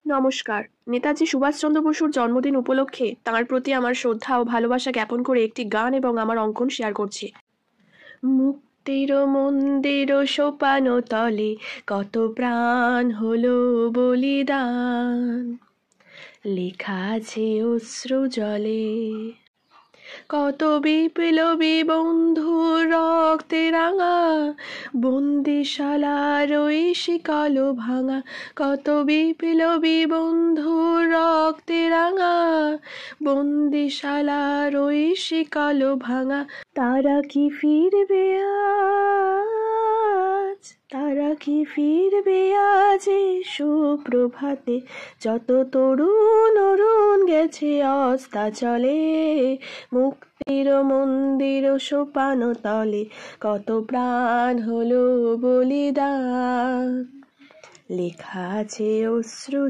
নমস্কার। নেতাজি সুভাষচন্দ্র বসুর জন্মদিন উপলক্ষে তাঁর প্রতি আমার শ্রদ্ধা ও ভালোবাসা জ্ঞাপন করে একটি গান এবং আমার অঙ্কন শেয়ার করছি। মুক্তির মন্দির সোপান তলে কত প্রাণ হলো বলিদান, লেখা আছে অশ্রু জলে। কত বিপ্লবী বন্ধুর রক্তে রাঙা বন্দিশালার ওই শিকল ভাঙা। কত বিপ্লবী বন্ধুর রক্তে রাঙা বন্দিশালার ওই শিকল ভাঙা। তারা কি ফিরবে আজ, তারা কি ফিরবে আজ এই সুপ্রভাতে? যত তরুণ অরুণ গেছে অস্তাচলে, মুক্তির মন্দির সোপান তলে কত প্রাণ হলো বলিদান, লেখা আছে অশ্রু